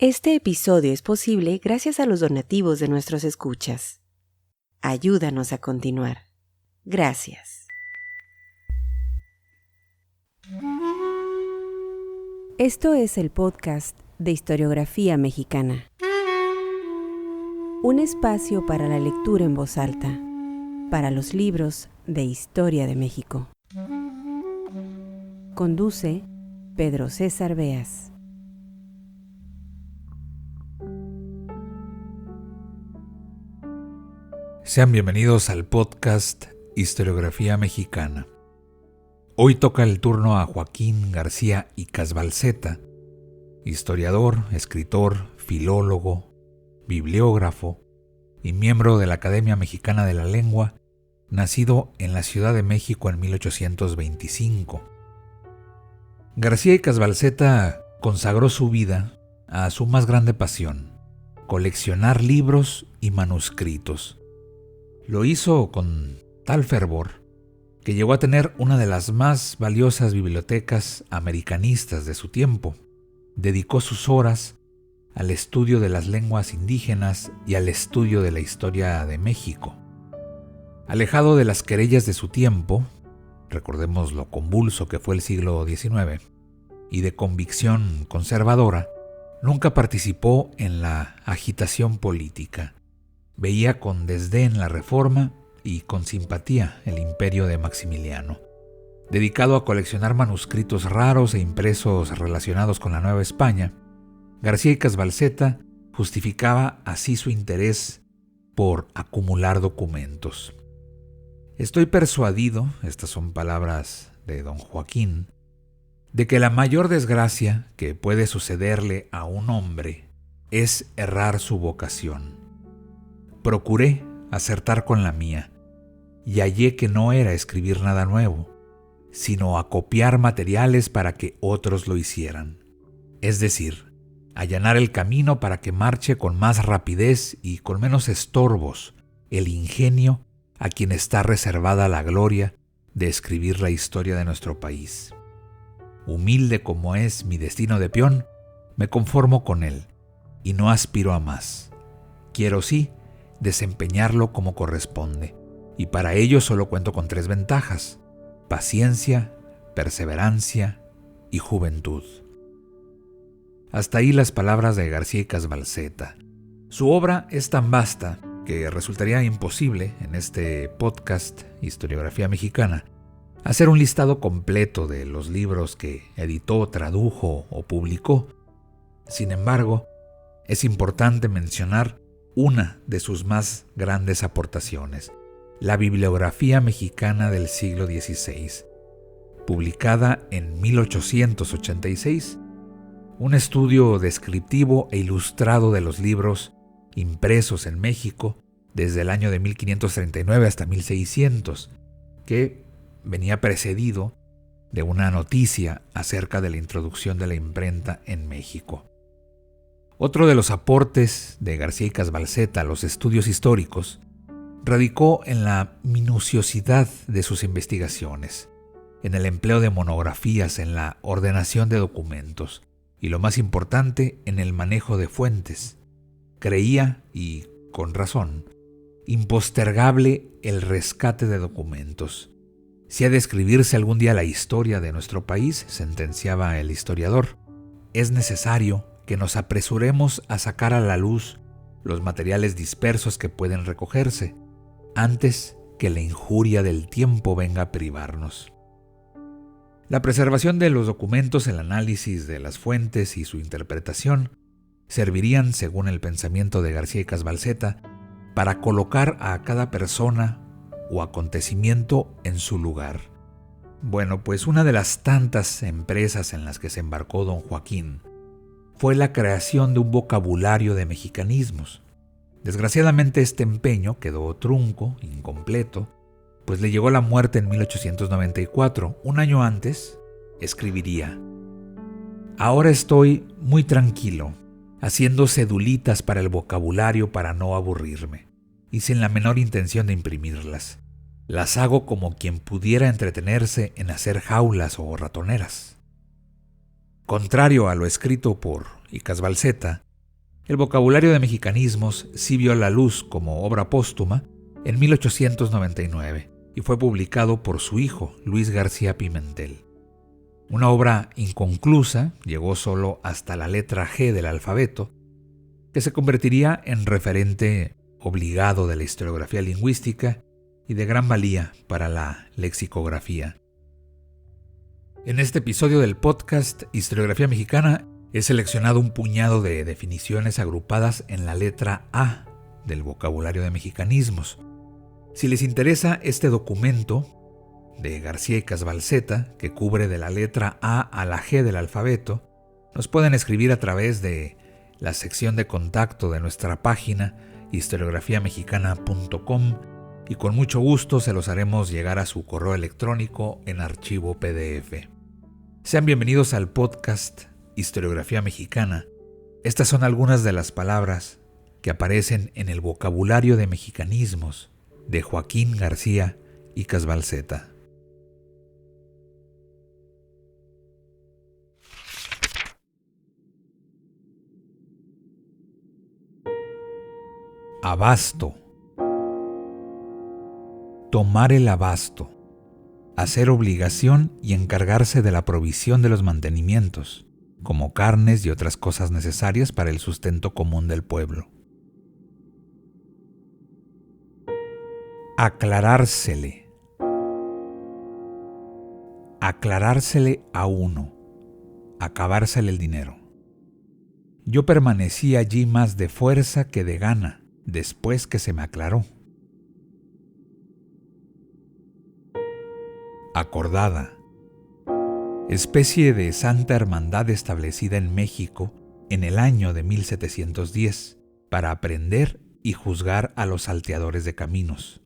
Este episodio es posible gracias a los donativos de nuestros escuchas. Ayúdanos a continuar. Gracias. Esto es el podcast de Historiografía Mexicana. Un espacio para la lectura en voz alta, para los libros de Historia de México. Conduce Pedro César Beas. Sean bienvenidos al podcast Historiografía Mexicana. Hoy toca el turno a Joaquín García Icas Balceta, historiador, escritor, filólogo, bibliógrafo y miembro de la Academia Mexicana de la Lengua, nacido en la Ciudad de México en 1825. García Icas Balceta consagró su vida a su más grande pasión, coleccionar libros y manuscritos. Lo hizo con tal fervor que llegó a tener una de las más valiosas bibliotecas americanistas de su tiempo. Dedicó sus horas al estudio de las lenguas indígenas y al estudio de la historia de México. Alejado de las querellas de su tiempo, recordemos lo convulso que fue el siglo XIX, y de convicción conservadora, nunca participó en la agitación política. Veía con desdén la Reforma y con simpatía el imperio de Maximiliano. Dedicado a coleccionar manuscritos raros e impresos relacionados con la Nueva España, García Icas Balceta justificaba así su interés por acumular documentos. Estoy persuadido, estas son palabras de don Joaquín, de que la mayor desgracia que puede sucederle a un hombre es errar su vocación. Procuré acertar con la mía y hallé que no era escribir nada nuevo, sino acopiar materiales para que otros lo hicieran. Es decir, allanar el camino para que marche con más rapidez y con menos estorbos el ingenio a quien está reservada la gloria de escribir la historia de nuestro país. Humilde como es mi destino de peón, me conformo con él y no aspiro a más. Quiero sí desempeñarlo como corresponde, y para ello solo cuento con 3 ventajas: paciencia, perseverancia y juventud. Hasta ahí las palabras de García Icas Balceta. Su obra es tan vasta que resultaría imposible en este podcast Historiografía Mexicana hacer un listado completo de los libros que editó, tradujo o publicó. Sin embargo, es importante mencionar una de sus más grandes aportaciones, la Bibliografía Mexicana del siglo XVI, publicada en 1886, un estudio descriptivo e ilustrado de los libros impresos en México desde el año de 1539 hasta 1600, que venía precedido de una noticia acerca de la introducción de la imprenta en México. Otro de los aportes de García Icas Balceta a los estudios históricos radicó en la minuciosidad de sus investigaciones, en el empleo de monografías, en la ordenación de documentos y, lo más importante, en el manejo de fuentes. Creía, y con razón, impostergable el rescate de documentos. Si ha de escribirse algún día la historia de nuestro país, sentenciaba el historiador, es necesario que nos apresuremos a sacar a la luz los materiales dispersos que pueden recogerse, antes que la injuria del tiempo venga a privarnos. La preservación de los documentos, el análisis de las fuentes y su interpretación servirían, según el pensamiento de García Icas Balceta, para colocar a cada persona o acontecimiento en su lugar. Bueno, pues una de las tantas empresas en las que se embarcó don Joaquín fue la creación de un vocabulario de mexicanismos. Desgraciadamente este empeño quedó trunco, incompleto, pues le llegó la muerte en 1894. Un año antes, escribiría: ahora estoy muy tranquilo, haciendo cedulitas para el vocabulario para no aburrirme, y sin la menor intención de imprimirlas. Las hago como quien pudiera entretenerse en hacer jaulas o ratoneras. Contrario a lo escrito por Icas Balceta, El vocabulario de mexicanismos sí vio la luz como obra póstuma en 1899 y fue publicado por su hijo, Luis García Pimentel. Una obra inconclusa, llegó solo hasta la letra G del alfabeto, que se convertiría en referente obligado de la historiografía lingüística y de gran valía para la lexicografía. En este episodio del podcast Historiografía Mexicana he seleccionado un puñado de definiciones agrupadas en la letra A del vocabulario de mexicanismos. Si les interesa este documento de García y Casbalceta, que cubre de la letra A a la G del alfabeto, nos pueden escribir a través de la sección de contacto de nuestra página historiografiamexicana.com y con mucho gusto se los haremos llegar a su correo electrónico en archivo PDF. Sean bienvenidos al podcast Historiografía Mexicana. Estas son algunas de las palabras que aparecen en el vocabulario de mexicanismos de Joaquín García y Casbalceta. Abasto. Tomar el abasto. Hacer obligación y encargarse de la provisión de los mantenimientos, como carnes y otras cosas necesarias para el sustento común del pueblo. Aclarársele. Aclarársele a uno. Acabársele el dinero. Yo permanecí allí más de fuerza que de gana, después que se me aclaró. Acordada. Especie de santa hermandad establecida en México en el año de 1710 para aprender y juzgar a los salteadores de caminos.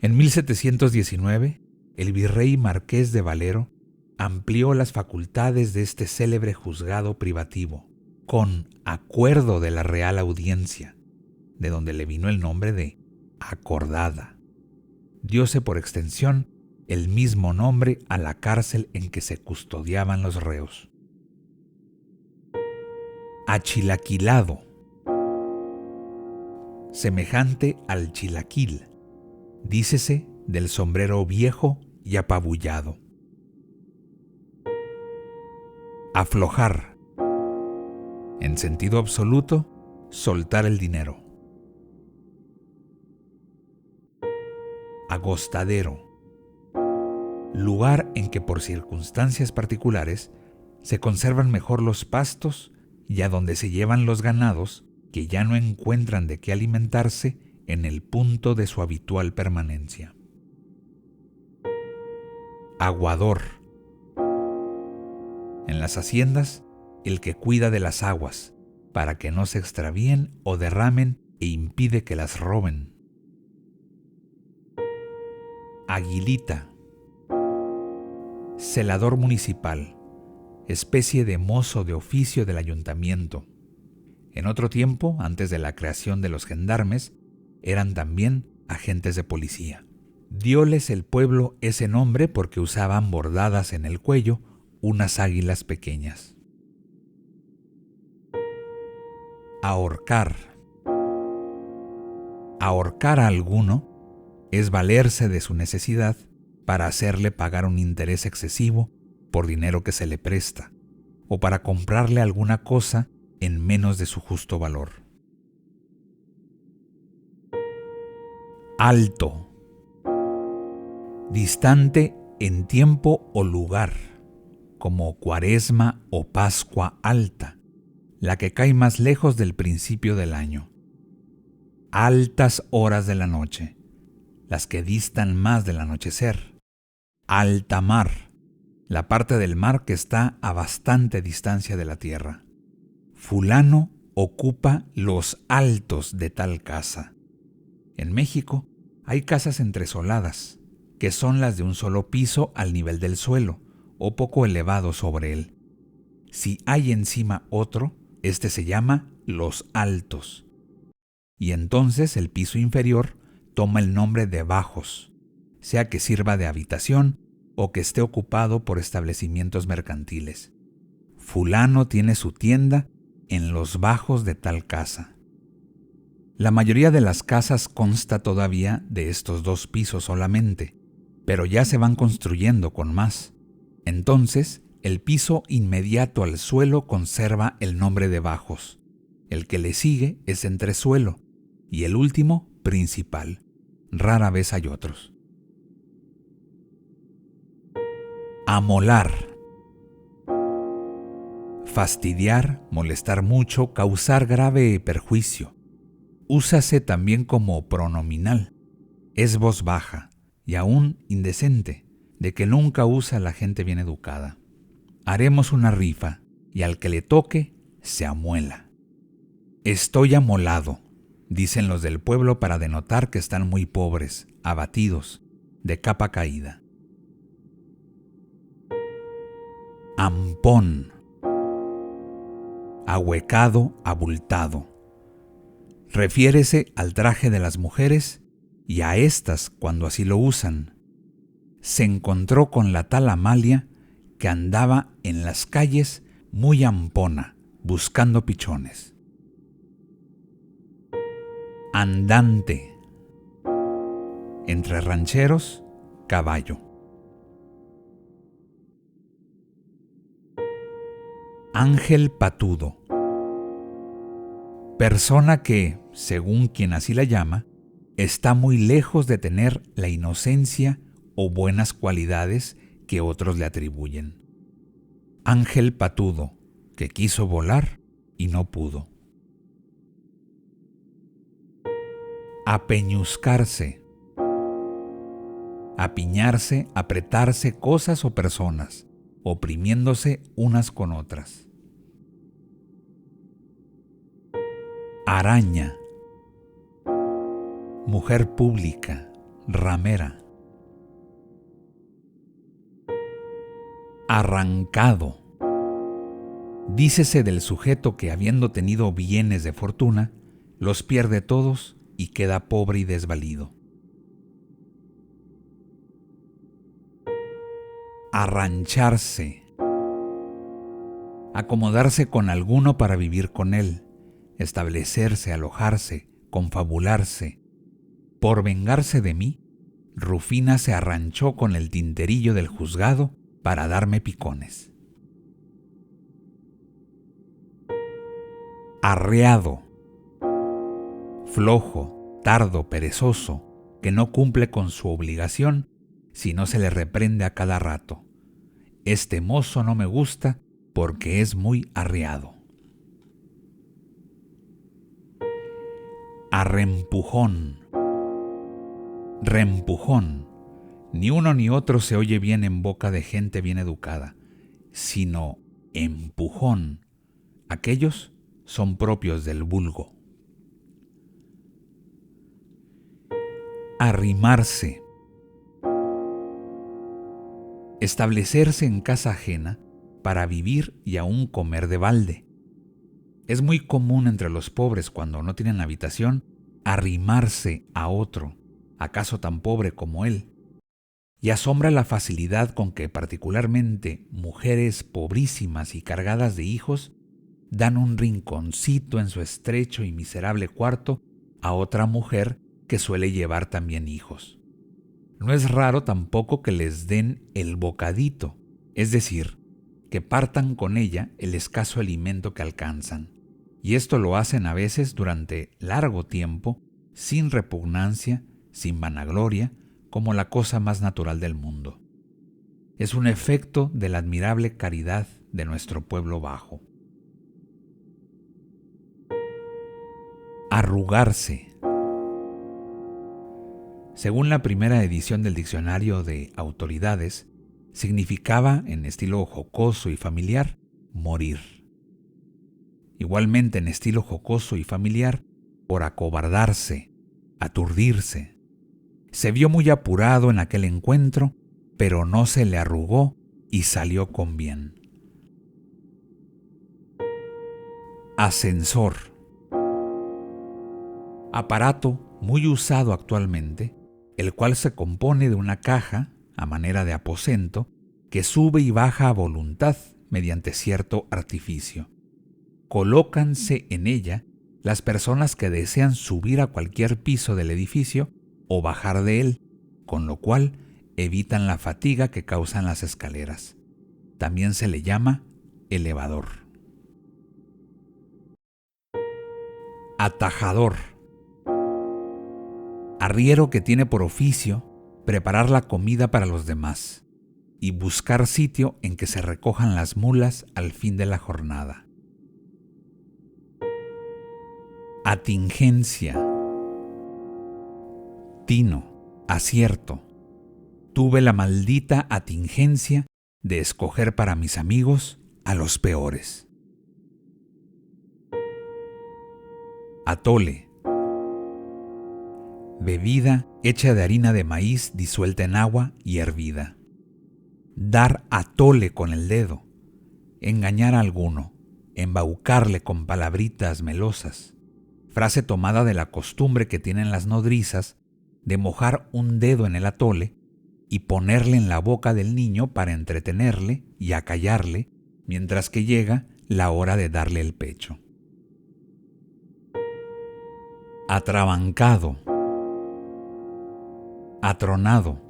En 1719, el virrey Marqués de Valero amplió las facultades de este célebre juzgado privativo, con acuerdo de la Real Audiencia, de donde le vino el nombre de acordada. Dióse por extensión el mismo nombre a la cárcel en que se custodiaban los reos. Achilaquilado. Semejante al chilaquil, dícese del sombrero viejo y apabullado. Aflojar. En sentido absoluto, soltar el dinero. Agostadero. Lugar en que por circunstancias particulares se conservan mejor los pastos y a donde se llevan los ganados que ya no encuentran de qué alimentarse en el punto de su habitual permanencia. Aguador. En las haciendas, el que cuida de las aguas para que no se extravíen o derramen e impide que las roben. Aguilita. Celador municipal, especie de mozo de oficio del ayuntamiento. En otro tiempo, antes de la creación de los gendarmes, eran también agentes de policía. Dióles el pueblo ese nombre porque usaban bordadas en el cuello unas águilas pequeñas. Ahorcar. Ahorcar a alguno es valerse de su necesidad para hacerle pagar un interés excesivo por dinero que se le presta, o para comprarle alguna cosa en menos de su justo valor. Alto. Distante en tiempo o lugar, como Cuaresma o Pascua Alta, la que cae más lejos del principio del año. Altas horas de la noche, las que distan más del anochecer. Alta mar, la parte del mar que está a bastante distancia de la tierra. Fulano ocupa los altos de tal casa. En México hay casas entresoladas, que son las de un solo piso al nivel del suelo, o poco elevado sobre él. Si hay encima otro, este se llama los altos. Y entonces el piso inferior toma el nombre de bajos, sea que sirva de habitación o que esté ocupado por establecimientos mercantiles. Fulano tiene su tienda en los bajos de tal casa. La mayoría de las casas consta todavía de estos 2 pisos solamente, pero ya se van construyendo con más. Entonces, el piso inmediato al suelo conserva el nombre de bajos. El que le sigue es entresuelo y el último principal. Rara vez hay otros. Amolar. Fastidiar, molestar mucho, causar grave perjuicio. Úsase también como pronominal. Es voz baja y aún indecente, de que nunca usa la gente bien educada. Haremos una rifa y al que le toque se amuela. Estoy amolado, dicen los del pueblo para denotar que están muy pobres, abatidos, de capa caída. Ampón. Ahuecado, abultado. Refiérese al traje de las mujeres y a éstas cuando así lo usan. Se encontró con la tal Amalia que andaba en las calles muy ampona, buscando pichones. Andante. Entre rancheros, caballo. Ángel patudo. Persona que, según quien así la llama, está muy lejos de tener la inocencia o buenas cualidades que otros le atribuyen. Ángel patudo, que quiso volar y no pudo. Apeñuscarse. Apiñarse, apretarse cosas o personas, oprimiéndose unas con otras. Araña. Mujer pública, ramera. Arrancado. Dícese del sujeto que, habiendo tenido bienes de fortuna, los pierde todos y queda pobre y desvalido. Arrancharse. Acomodarse con alguno para vivir con él, establecerse, alojarse, confabularse. Por vengarse de mí, Rufina se arranchó con el tinterillo del juzgado para darme picones. Arreado. Flojo, tardo, perezoso, que no cumple con su obligación si no se le reprende a cada rato. Este mozo no me gusta porque es muy arreado. Arrempujón. Reempujón. Ni uno ni otro se oye bien en boca de gente bien educada, sino empujón. Aquellos son propios del vulgo. Arrimarse. Establecerse en casa ajena para vivir y aún comer de balde. Es muy común entre los pobres, cuando no tienen habitación, arrimarse a otro, acaso tan pobre como él. Y asombra la facilidad con que particularmente mujeres pobrísimas y cargadas de hijos dan un rinconcito en su estrecho y miserable cuarto a otra mujer que suele llevar también hijos. No es raro tampoco que les den el bocadito, es decir, que partan con ella el escaso alimento que alcanzan. Y esto lo hacen a veces durante largo tiempo, sin repugnancia, sin vanagloria, como la cosa más natural del mundo. Es un efecto de la admirable caridad de nuestro pueblo bajo. Arrugarse. Según la primera edición del Diccionario de Autoridades, significaba, en estilo jocoso y familiar, morir. Igualmente en estilo jocoso y familiar, por acobardarse, aturdirse. Se vio muy apurado en aquel encuentro, pero no se le arrugó y salió con bien. Ascensor. Aparato muy usado actualmente, el cual se compone de una caja, a manera de aposento, que sube y baja a voluntad mediante cierto artificio. colócanse en ella las personas que desean subir a cualquier piso del edificio o bajar de él, con lo cual evitan la fatiga que causan las escaleras. También se le llama elevador. Atajador. Arriero que tiene por oficio preparar la comida para los demás y buscar sitio en que se recojan las mulas al fin de la jornada. Atingencia. Tino, acierto. Tuve la maldita atingencia de escoger para mis amigos a los peores. Atole. Bebida hecha de harina de maíz disuelta en agua y hervida. Dar atole con el dedo. Engañar a alguno. Embaucarle con palabritas melosas. Frase tomada de la costumbre que tienen las nodrizas de mojar un dedo en el atole y ponerle en la boca del niño para entretenerle y acallarle mientras que llega la hora de darle el pecho. Atrabancado. Atronado,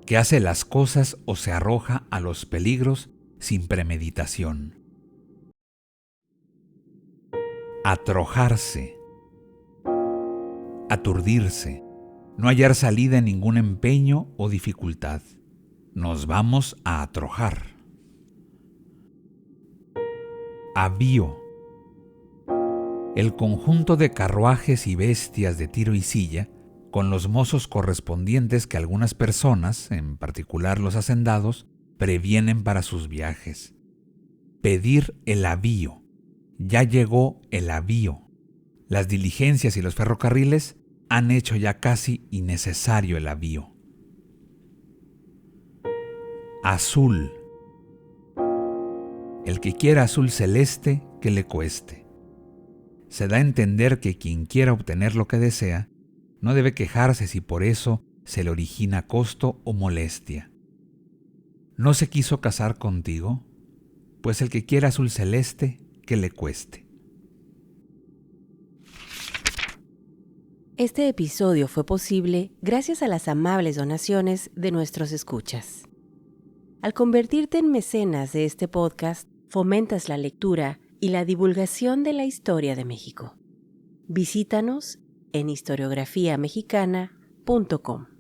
que hace las cosas o se arroja a los peligros sin premeditación. Atrojarse. Aturdirse. No hallar salida en ningún empeño o dificultad. Nos vamos a atrojar. Avío. El conjunto de carruajes y bestias de tiro y silla, con los mozos correspondientes que algunas personas, en particular los hacendados, previenen para sus viajes. Pedir el avío. Ya llegó el avío. Las diligencias y los ferrocarriles han hecho ya casi innecesario el avío. Azul. El que quiera azul celeste, que le cueste. Se da a entender que quien quiera obtener lo que desea, no debe quejarse si por eso se le origina costo o molestia. ¿No se quiso casar contigo? Pues el que quiera azul celeste, que le cueste. Este episodio fue posible gracias a las amables donaciones de nuestros escuchas. Al convertirte en mecenas de este podcast, fomentas la lectura y la divulgación de la historia de México. Visítanos en historiografiamexicana.com.